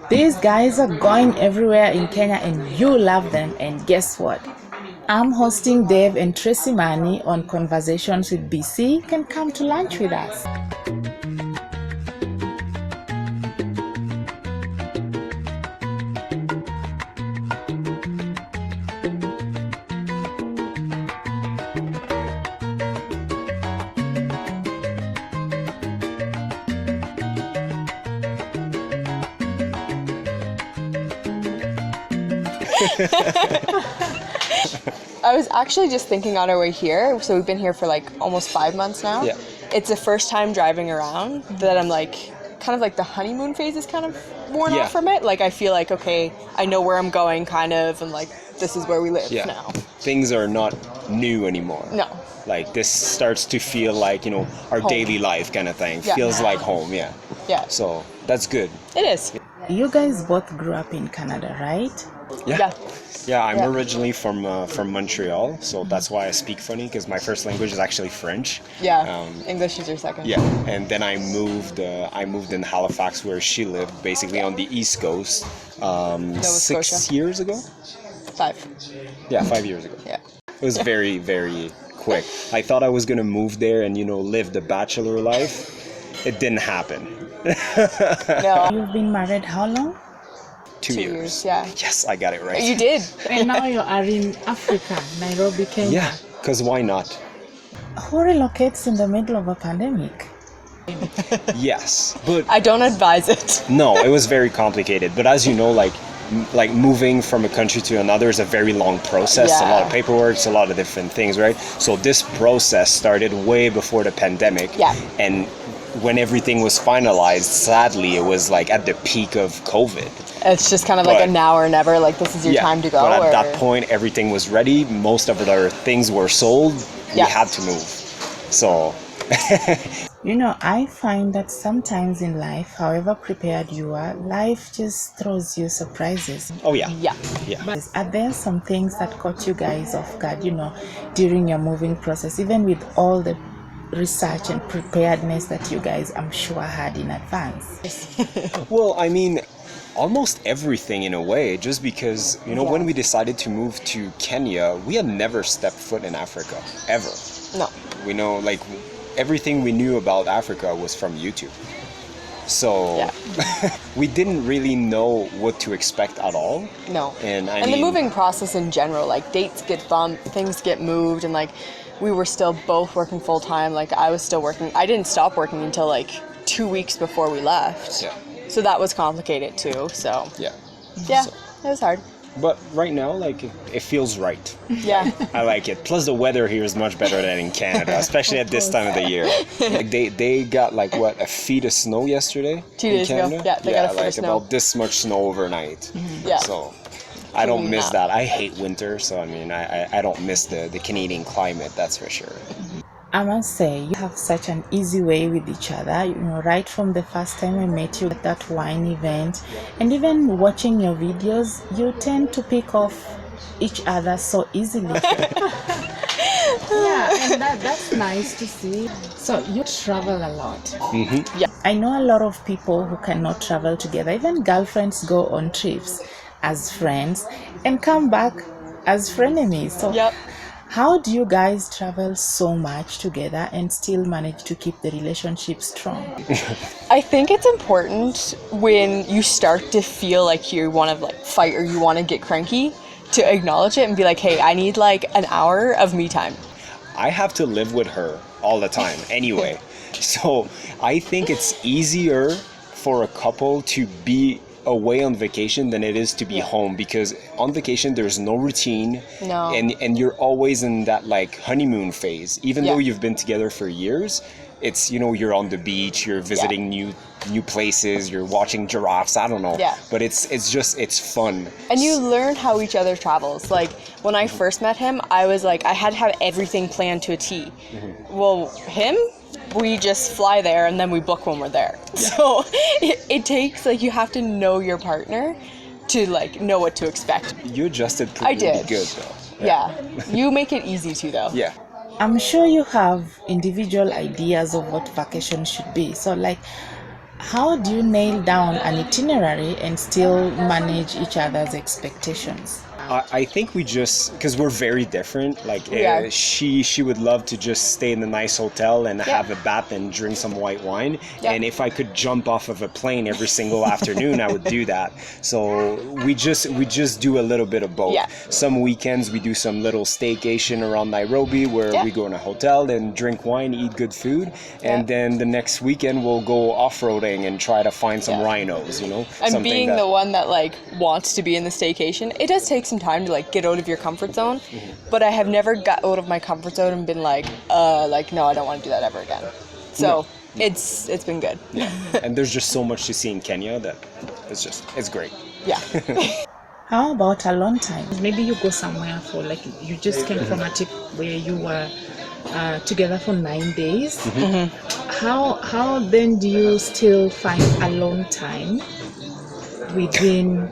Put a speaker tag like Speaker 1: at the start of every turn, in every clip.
Speaker 1: These guys are going everywhere in Kenya and you love them. And guess what? I'm hosting Dave and Tracy Mani on Conversations with BC. You can come to lunch with us.
Speaker 2: I was actually just thinking on our way here, so we've been here for like almost 5 months now.
Speaker 3: Yeah.
Speaker 2: It's the first time driving around that I'm like, kind of like the honeymoon phase is kind of worn off from it. Like I feel like, okay, I know where I'm going kind of, and like this is where we live now.
Speaker 3: Things are not new anymore.
Speaker 2: No.
Speaker 3: Like this starts to feel like, our
Speaker 2: Home.
Speaker 3: daily life kind of thing.
Speaker 2: Yeah.
Speaker 3: Feels like home, yeah.
Speaker 2: Yeah.
Speaker 3: So that's good.
Speaker 2: It is.
Speaker 1: You guys both grew up in Canada, right?
Speaker 3: Yeah. Yeah, I'm originally from Montreal, so that's why I speak funny, because my first language is actually French.
Speaker 2: Yeah. English is your second.
Speaker 3: Yeah, and then I moved in Halifax, where she lived, basically on the East Coast,
Speaker 2: Nova
Speaker 3: 6
Speaker 2: Scotia.
Speaker 3: years ago.
Speaker 2: 5.
Speaker 3: Yeah, 5 years ago.
Speaker 2: Yeah.
Speaker 3: It was very, very quick. I thought I was gonna move there and live the bachelor life. It didn't happen.
Speaker 2: No.
Speaker 1: You've been married how long?
Speaker 3: 2 years.
Speaker 2: Yeah.
Speaker 3: Yes, I got it right.
Speaker 2: You did.
Speaker 1: And now you are in Africa, Nairobi, Kenya.
Speaker 3: Yeah, because why not?
Speaker 1: Who relocates in the middle of a pandemic?
Speaker 3: Yes, but
Speaker 2: I don't advise it.
Speaker 3: no, it was very complicated. But as you know, like moving from a country to another is a very long process. A lot of paperwork, a lot of different things, right? So this process started way before the pandemic.
Speaker 2: Yeah.
Speaker 3: And when everything was finalized, sadly, it was like at the peak of COVID.
Speaker 2: It's just kind of like a now or never, like this is your time to go.
Speaker 3: But at that point, everything was ready. Most of our things were sold. We had to move. So...
Speaker 1: I find that sometimes in life, however prepared you are, life just throws you surprises.
Speaker 3: Oh, yeah.
Speaker 2: Yeah.
Speaker 1: But are there some things that caught you guys off guard, during your moving process, even with all the research and preparedness that you guys, I'm sure, had in advance?
Speaker 3: Well, I mean, almost everything in a way, just because, when we decided to move to Kenya, we had never stepped foot in Africa, ever.
Speaker 2: No.
Speaker 3: We know, everything we knew about Africa was from YouTube. So we didn't really know what to expect at all.
Speaker 2: No.
Speaker 3: And
Speaker 2: the moving process in general, like dates get bumped, things get moved, and we were still both working full time. Like I was still working. I didn't stop working until 2 weeks before we left.
Speaker 3: Yeah.
Speaker 2: So that was complicated too. So
Speaker 3: Yeah.
Speaker 2: Yeah, it was hard.
Speaker 3: But right now, it feels right.
Speaker 2: Yeah.
Speaker 3: I like it. Plus, the weather here is much better than in Canada, especially at this time of the year. They got a feet of snow yesterday.
Speaker 2: 2 days ago. Yeah, they got a foot of snow.
Speaker 3: About this much snow overnight.
Speaker 2: Mm-hmm. Yeah.
Speaker 3: So I don't miss that. I hate winter, so I mean, I don't miss the Canadian climate. That's for sure.
Speaker 1: I must say, you have such an easy way with each other. Right from the first time I met you at that wine event, and even watching your videos, you tend to pick off each other so easily. Yeah, and that's nice to see. So you travel a lot.
Speaker 3: Mm-hmm.
Speaker 1: Yeah, I know a lot of people who cannot travel together. Even girlfriends go on trips as friends and come back as frenemies. So.
Speaker 2: Yep.
Speaker 1: How do you guys travel so much together and still manage to keep the relationship strong?
Speaker 2: I think it's important when you start to feel like you want to fight or you want to get cranky to acknowledge it and be like, hey, I need an hour of me time.
Speaker 3: I have to live with her all the time anyway. So I think it's easier for a couple to be away on vacation than it is to be home, because on vacation there's no routine.
Speaker 2: No.
Speaker 3: And you're always in that honeymoon phase, even though you've been together for years. It's you're on the beach, you're visiting new places, you're watching giraffes, I don't know, but it's fun.
Speaker 2: And you learn how each other travels. When I first met him, I was I had to have everything planned to a T. Well, him, we just fly there and then we book when we're there. So it takes you have to know your partner to know what to expect.
Speaker 3: You adjusted pretty good though.
Speaker 2: Yeah. You make it easy too though.
Speaker 3: Yeah.
Speaker 1: I'm sure you have individual ideas of what vacation should be. So how do you nail down an itinerary and still manage each other's expectations?
Speaker 3: I think we just, because we're very different. Like
Speaker 2: Yeah.
Speaker 3: she would love to just stay in a nice hotel and have a bath and drink some white wine.
Speaker 2: Yeah.
Speaker 3: And if I could jump off of a plane every single afternoon, I would do that. So we just do a little bit of both.
Speaker 2: Yeah.
Speaker 3: Some weekends we do some little staycation around Nairobi where we go in a hotel and drink wine, eat good food, and then the next weekend we'll go off-roading and try to find some rhinos. You know,
Speaker 2: And
Speaker 3: something
Speaker 2: being
Speaker 3: that,
Speaker 2: the one that like wants to be in the staycation, it does take some time to like get out of your comfort zone. But I have never got out of my comfort zone and been like no, I don't want to do that ever again. So it's been good.
Speaker 3: and there's just so much to see in Kenya that it's great.
Speaker 2: Yeah.
Speaker 1: How about alone time? Maybe you go somewhere for like you just came from a trip where you were together for 9 days. How then do you still find alone time within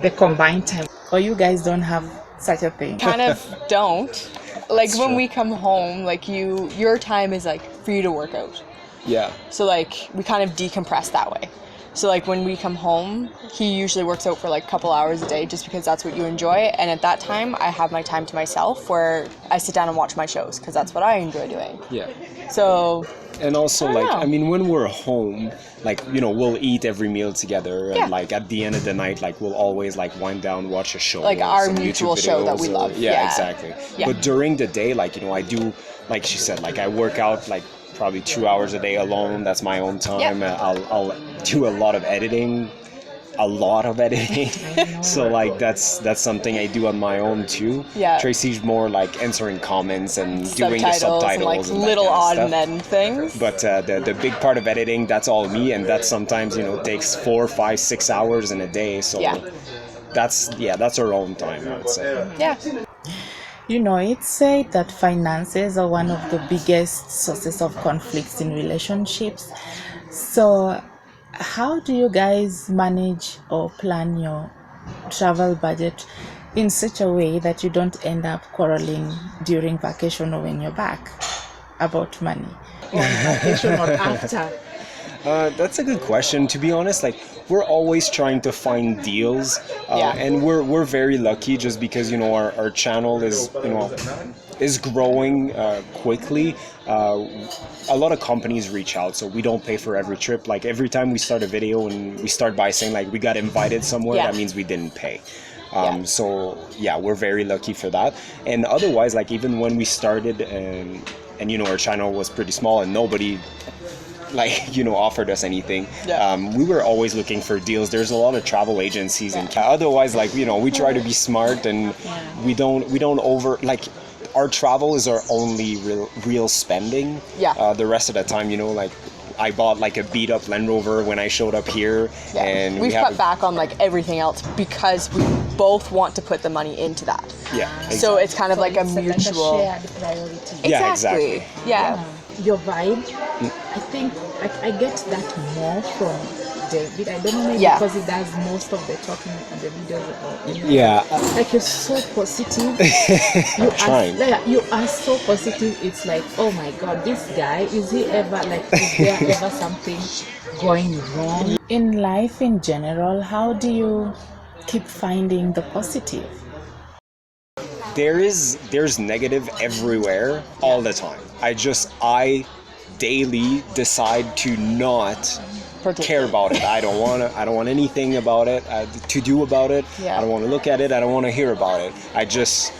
Speaker 1: the combined time? Or you guys don't have such a thing?
Speaker 2: Kind of don't. Like when we come home, like your time is like for you to work out.
Speaker 3: Yeah.
Speaker 2: So like we kind of decompress that way. So like when we come home, he usually works out for like a couple hours a day just because that's what you enjoy. And at that time, I have my time to myself where I sit down and watch my shows because that's what I enjoy doing.
Speaker 3: Yeah.
Speaker 2: So.
Speaker 3: And also,
Speaker 2: know.
Speaker 3: I mean, when we're home, like, we'll eat every meal together. And, like, at the end of the night, like, we'll always, like, wind down, watch a show.
Speaker 2: Like our mutual show that we love.
Speaker 3: Yeah, exactly.
Speaker 2: Yeah.
Speaker 3: But during the day, like, I do, like she said, like, I work out, like, probably 2 hours a day alone. That's my own time. I'll do a lot of editing. So like that's something I do on my own too.
Speaker 2: Yeah.
Speaker 3: Tracy's more like answering comments and doing the subtitles
Speaker 2: and like
Speaker 3: and
Speaker 2: little odd
Speaker 3: stuff.
Speaker 2: men things.
Speaker 3: But the big part of editing, that's all me, and that sometimes takes 4, 5, 6 hours in a day. So that's our own time, I would say.
Speaker 2: Yeah.
Speaker 1: It's said that finances are one of the biggest sources of conflicts in relationships. So how do you guys manage or plan your travel budget in such a way that you don't end up quarreling during vacation or when you're back about money? On vacation or after?
Speaker 3: That's a good question. To be honest, like we're always trying to find deals, and we're very lucky just because our channel is growing quickly. A lot of companies reach out, so we don't pay for every trip. Like every time we start a video and we start by saying like we got invited somewhere, that means we didn't pay. So we're very lucky for that. And otherwise, like even when we started and our channel was pretty small and nobody offered us anything. We were always looking for deals. There's a lot of travel agencies in Canada. Otherwise, like we try to be smart and we don't over like. Our travel is our only real spending. The rest of the time, like I bought like a beat up Land Rover when I showed up here, and
Speaker 2: we've cut back on like everything else because we both want to put the money into that.
Speaker 3: Exactly.
Speaker 2: So it's kind of like a mutual.
Speaker 1: Like a shared priority.
Speaker 2: Exactly. Yeah.
Speaker 1: Your vibe, I think I get that more from David. I don't know maybe because he does most of the talking in the videos. Like you're so positive. You are so positive. It's like, oh my God, this guy, is there ever something going wrong? In life in general, how do you keep finding the positive?
Speaker 3: There's negative everywhere all the time. I daily decide to not care about it. I don't want anything about it to do about it. I don't want to look at it. I don't want to hear about it. I just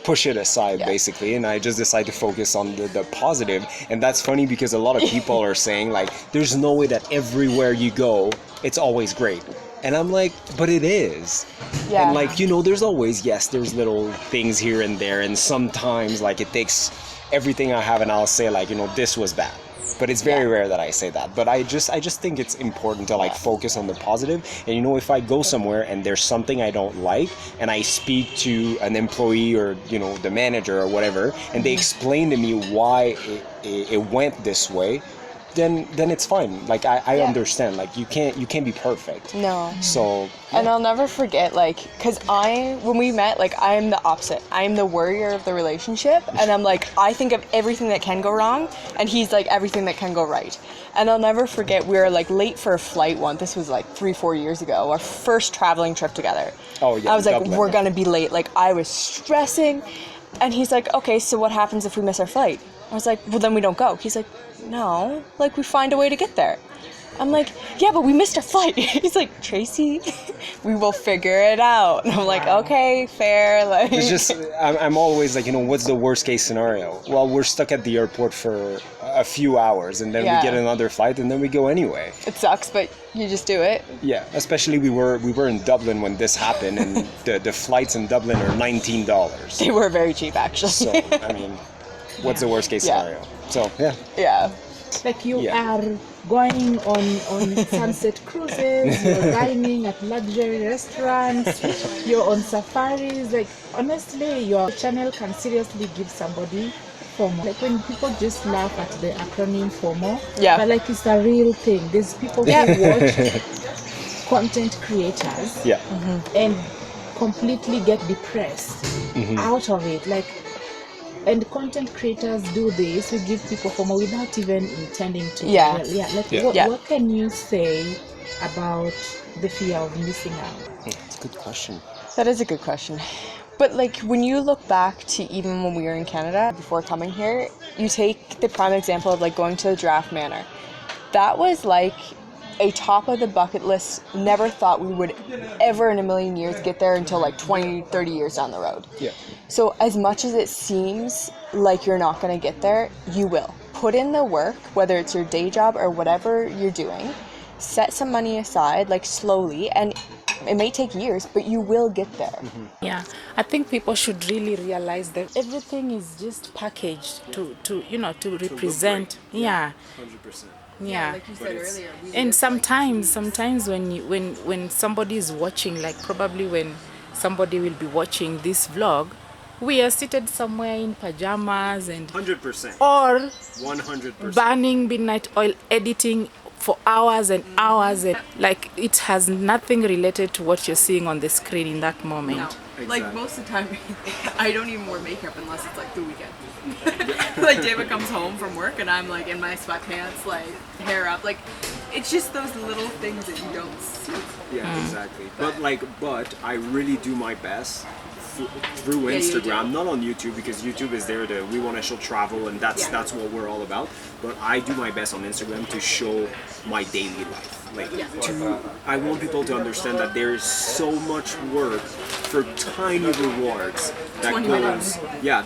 Speaker 3: push it aside basically, and I just decide to focus on the positive. And that's funny because a lot of people are saying like there's no way that everywhere you go it's always great. And I'm like, but it is. And like, there's always, there's little things here and there. And sometimes like it takes everything I have and I'll say like, this was bad. But it's very rare that I say that. But I just think it's important to like focus on the positive. And if I go somewhere and there's something I don't like and I speak to an employee or, the manager or whatever, and they explain to me why it went this way, then it's fine. Like I
Speaker 2: Yeah.
Speaker 3: understand. Like you can't be perfect.
Speaker 2: No.
Speaker 3: So
Speaker 2: And I'll never forget, like, because when we met, like, I'm the opposite. I'm the worrier of the relationship. And I'm like, I think of everything that can go wrong. And he's like, everything that can go right. And I'll never forget, we were, like, late for a flight once. This was, like, 3-4 years ago. Our first traveling trip together.
Speaker 3: Oh, yeah,
Speaker 2: I was like,
Speaker 3: Dublin.
Speaker 2: we're going to be late. Like, I was stressing. And he's like, okay, so what happens if we miss our flight? I was like, well, then we don't go. He's like, no, like, we find a way to get there. I'm like, yeah, but we missed our flight. He's like, Tracy, we will figure it out. And I'm like, okay, fair. Like,
Speaker 3: it's just I'm always like, what's the worst case scenario? Well, we're stuck at the airport for a few hours, and then we
Speaker 2: Yeah.
Speaker 3: get another flight, and then we go anyway.
Speaker 2: it sucks, but you just do it.
Speaker 3: Yeah, especially we were in Dublin when this happened, and the flights in Dublin are $19.
Speaker 2: They were very cheap, actually.
Speaker 3: So I mean, what's the worst case
Speaker 2: Yeah.
Speaker 3: scenario? So yeah.
Speaker 2: Yeah.
Speaker 1: Like you
Speaker 3: Yeah.
Speaker 1: are going on sunset cruises, you're dining at luxury restaurants, you're on safaris. Like honestly, your channel can seriously give somebody FOMO. Like when people just laugh at the acronym FOMO,
Speaker 2: Yeah.
Speaker 1: but like it's a real thing. There's people who watch content creators
Speaker 3: Yeah.
Speaker 1: and completely get depressed out of it. Like, and content creators do this. We give people FOMO without even intending to.
Speaker 2: Yeah.
Speaker 1: Like,
Speaker 3: Yeah.
Speaker 1: What,
Speaker 2: Yeah.
Speaker 1: what can you say about the fear of missing out?
Speaker 3: It's a good question.
Speaker 2: That is a good question. But like when you look back to even when we were in Canada before coming here, you take the prime example of like going to the Giraffe Manor. That was like a top of the bucket list. Never thought we would ever in a million years get there until like 20, 30 years down the road.
Speaker 3: Yeah.
Speaker 2: So as much as it seems like you're not going to get there, you will. Put in the work, whether it's your day job or whatever you're doing. Set some money aside, like slowly, and it may take years, but you will get there.
Speaker 1: Yeah, I think people should really realize that everything is just packaged to represent. Yeah.
Speaker 3: 100%.
Speaker 1: Yeah.
Speaker 2: Like you said earlier.
Speaker 1: And sometimes when somebody is watching, like probably when somebody will be watching this vlog, we are seated somewhere in pajamas and
Speaker 3: 100%.
Speaker 1: or
Speaker 3: 100%.
Speaker 1: burning midnight oil editing for hours and hours, and like it has nothing related to what you're seeing on the screen in that moment.
Speaker 2: Like
Speaker 3: Exactly.
Speaker 2: most of the time, I don't even wear makeup unless it's like the weekend. Like David comes home from work and I'm like in my sweatpants, like hair up. Like it's just those little things that you don't see.
Speaker 3: Yeah, exactly. But I really do my best through
Speaker 2: Yeah, you do.
Speaker 3: Instagram, not on YouTube, because YouTube is there to we want to show travel, and that's
Speaker 2: Yeah.
Speaker 3: that's what we're all about. But I do my best on Instagram to show my daily life. Like I want people to understand that there is so much work for tiny rewards that
Speaker 2: 20
Speaker 3: goes
Speaker 2: minutes.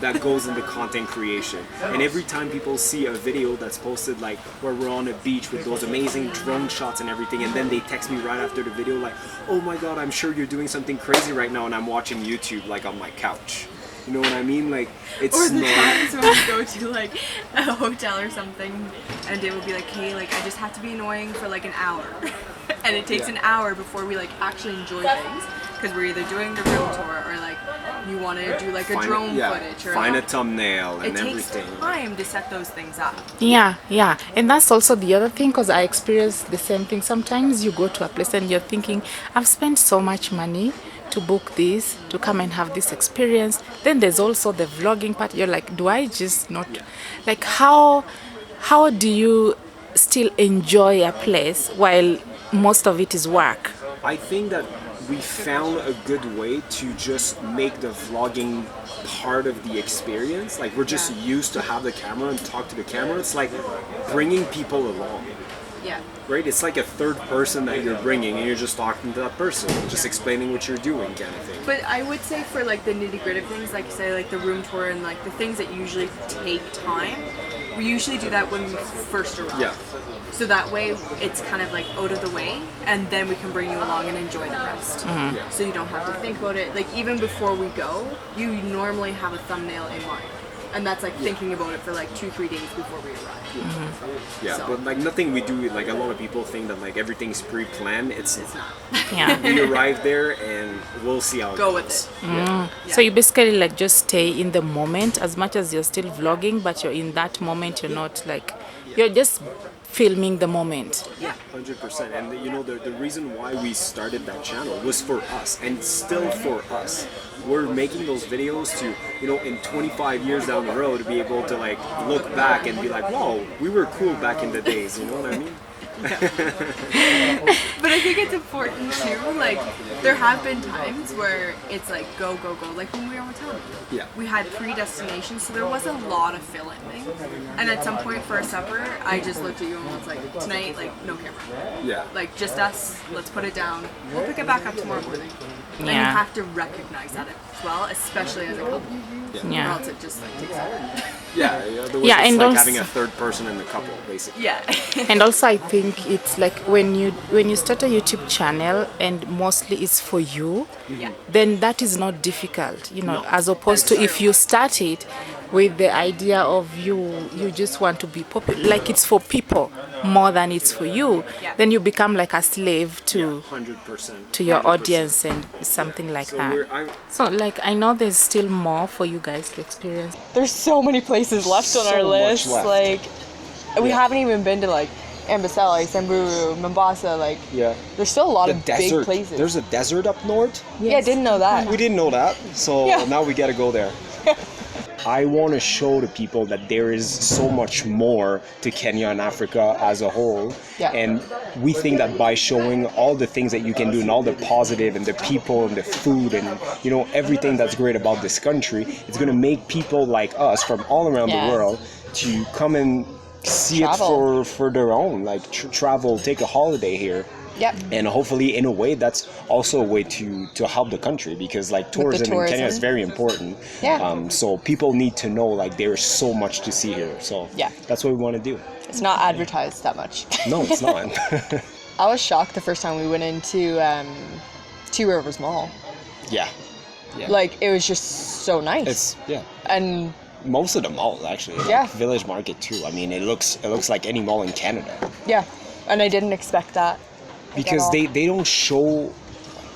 Speaker 3: that goes into content creation. And every time people see a video that's posted like where we're on a beach with those amazing drone shots and everything, and then they text me right after the video like, oh my god, I'm sure you're doing something crazy right now, and I'm watching YouTube like on my couch. You know what I mean? Like it's
Speaker 2: Or the
Speaker 3: not.
Speaker 2: times when we go to like a hotel or something and Dave will be like, hey, like I just have to be annoying for like an hour. And it takes an hour before we like actually enjoy things. Because we're either doing the room tour or like you want to do like a drone footage or
Speaker 3: find a
Speaker 2: like,
Speaker 3: thumbnail and
Speaker 2: it takes
Speaker 3: everything.
Speaker 2: time to set those things up.
Speaker 1: Yeah, and that's also the other thing, because I experience the same thing. Sometimes you go to a place and you're thinking, I've spent so much money to book this, to come and have this experience. Then there's also the vlogging part. You're like, do I just not like how do you still enjoy a place while most of it is work?
Speaker 3: I think that we found a good way to just make the vlogging part of the experience. Like we're just used to have the camera and talk to the camera. It's like bringing people along,
Speaker 2: Yeah.
Speaker 3: right? It's like a third person that you're bringing, and you're just talking to that person, just explaining what you're doing, kind of thing.
Speaker 2: But I would say for like the nitty gritty things, like say like the room tour and like the things that usually take time, we usually do that when we first arrive.
Speaker 3: Yeah.
Speaker 2: So that way it's kind of like out of the way, and then we can bring you along and enjoy the rest.
Speaker 3: Yeah.
Speaker 2: So you don't have to think about it. Like even before we go, you normally have a thumbnail in mind. And that's like thinking about it for like 2-3 days before we arrive.
Speaker 3: Yeah,
Speaker 2: So-
Speaker 3: but like nothing we do, like a lot of people think that like everything's pre-planned. It's
Speaker 2: It's not.
Speaker 1: Yeah.
Speaker 3: we arrive there and we'll see how it
Speaker 2: Go
Speaker 3: goes.
Speaker 2: with it.
Speaker 3: Yeah.
Speaker 1: So you basically like just stay in the moment, as much as you're still vlogging, but you're in that moment. You're not like, you're just filming the moment.
Speaker 3: Yeah, 100%. And you know, the reason why we started that channel was for us, and still for us. We're making those videos to, you know, in 25 years down the road, be able to like look back and be like, whoa, we were cool back in the days. You know what I mean?
Speaker 2: But I think it's important too, like, there have been times where it's like go, go, go, like when we were with Tom.
Speaker 3: Yeah.
Speaker 2: We had 3 destinations, so there was a lot of filming. And at some point for a supper, I just looked at you and was like, tonight, like, no camera.
Speaker 3: Yeah.
Speaker 2: Like, just us, let's put it down. We'll pick it back up tomorrow morning. And you
Speaker 1: Yeah.
Speaker 2: have to recognize that as well, especially as a couple.
Speaker 1: Yeah.
Speaker 2: Or else it just like takes over.
Speaker 3: Yeah,
Speaker 1: Yeah, and
Speaker 3: like
Speaker 1: also-
Speaker 3: having a third person in the couple, basically.
Speaker 2: Yeah.
Speaker 1: And also I think it's like when you start a YouTube channel and mostly it's for you,
Speaker 2: Yeah.
Speaker 1: then that is not difficult, you know, as opposed to if you start it with the idea of you just want to be popular, like it's for people more than it's for you,
Speaker 2: Yeah.
Speaker 1: then you become like a slave to
Speaker 3: 100%.
Speaker 1: to your
Speaker 3: 100%.
Speaker 1: audience and something like
Speaker 3: So
Speaker 1: that. So like I know there's still more for you guys to experience.
Speaker 2: There's so many places left on
Speaker 3: So
Speaker 2: our
Speaker 3: much
Speaker 2: list.
Speaker 3: left.
Speaker 2: Like, we
Speaker 3: Yeah.
Speaker 2: haven't even been to like Amboseli, Samburu, Mombasa. Like,
Speaker 3: Yeah.
Speaker 2: there's still a lot
Speaker 3: The
Speaker 2: of
Speaker 3: desert.
Speaker 2: big places.
Speaker 3: There's a desert up north.
Speaker 2: Yeah, I didn't know that.
Speaker 3: We didn't know that, so
Speaker 2: Yeah.
Speaker 3: now we gotta go there. I want to show to people that there is so much more to Kenya and Africa as a whole.
Speaker 2: Yeah.
Speaker 3: And we think that by showing all the things that you can do and all the positive and the people and the food and, you know, everything that's great about this country, it's going to make people like us from all around
Speaker 2: Yeah.
Speaker 3: the world to come and see
Speaker 2: Travel.
Speaker 3: it for their own, like travel, take a holiday here.
Speaker 2: Yep.
Speaker 3: And hopefully, in a way, that's also a way to help the country, because like tourism in Kenya is
Speaker 2: tourism.
Speaker 3: very important.
Speaker 2: Yeah.
Speaker 3: So people need to know like there's so much to see here. So
Speaker 2: Yeah.
Speaker 3: that's what we want to do.
Speaker 2: It's not advertised that much.
Speaker 3: No, it's not.
Speaker 2: I was shocked the first time we went into Two Rivers Mall.
Speaker 3: Yeah. Yeah.
Speaker 2: Like, it was just so nice.
Speaker 3: It's
Speaker 2: And
Speaker 3: most of the malls actually. Like
Speaker 2: Yeah.
Speaker 3: Village Market too. I mean, it looks like any mall in Canada.
Speaker 2: yeah, and I didn't expect that. like, at
Speaker 3: Because
Speaker 2: all.
Speaker 3: they don't show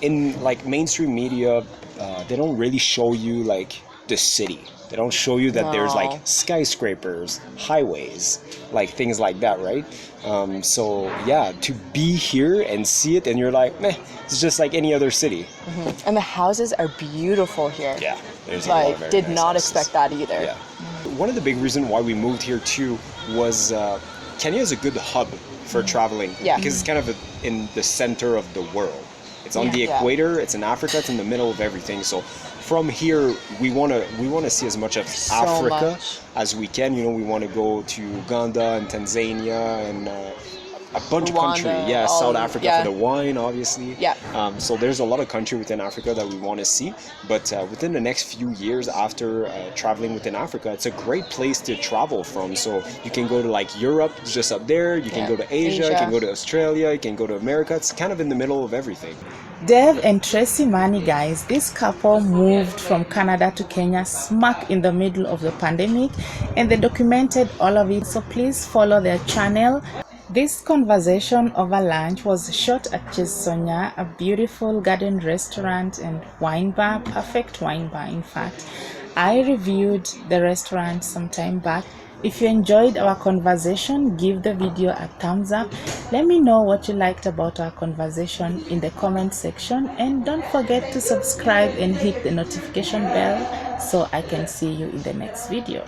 Speaker 3: in like mainstream media, they don't really show you like the city. They don't show you that there's
Speaker 2: No.
Speaker 3: like skyscrapers, highways, like things like that, right? So yeah, to be here and see it, and you're like, meh, it's just like any other city.
Speaker 2: And the houses are beautiful here.
Speaker 3: Yeah, there's a lot of
Speaker 2: Like,
Speaker 3: very
Speaker 2: did
Speaker 3: nice
Speaker 2: not
Speaker 3: houses.
Speaker 2: expect that either.
Speaker 3: Yeah. One of the big reasons why we moved here too was Kenya is a good hub for traveling.
Speaker 2: Yeah.
Speaker 3: Because it's kind of in the center of the world. It's on the
Speaker 2: Yeah.
Speaker 3: equator. It's in Africa. It's in the middle of everything. So from here, we wanna see as much of Africa
Speaker 2: much.
Speaker 3: as we can. You know, we want to go to Uganda and Tanzania and a bunch of country.
Speaker 2: Rwanda,
Speaker 3: Yeah,
Speaker 2: all-
Speaker 3: South Africa
Speaker 2: yeah.
Speaker 3: for the wine, obviously.
Speaker 2: Yeah.
Speaker 3: So there's a lot of country within Africa that we want to see. But within the next few years after traveling within Africa, it's a great place to travel from. So you can go to like Europe, just up there. You can
Speaker 2: Yeah.
Speaker 3: go to Asia. You
Speaker 2: Asia.
Speaker 3: can go to Australia. You can go to America. It's kind of in the middle of everything.
Speaker 1: Dev and Tracy Money, guys, this couple moved from Canada to Kenya smack in the middle of the pandemic, and they documented all of it, so please follow their channel. This conversation over lunch was shot at Chesonya, a beautiful garden restaurant and wine bar, perfect wine bar in fact. I reviewed the restaurant some time back. If you enjoyed our conversation, give the video a thumbs up. Let me know what you liked about our conversation in the comment section, and don't forget to subscribe and hit the notification bell so I can see you in the next video.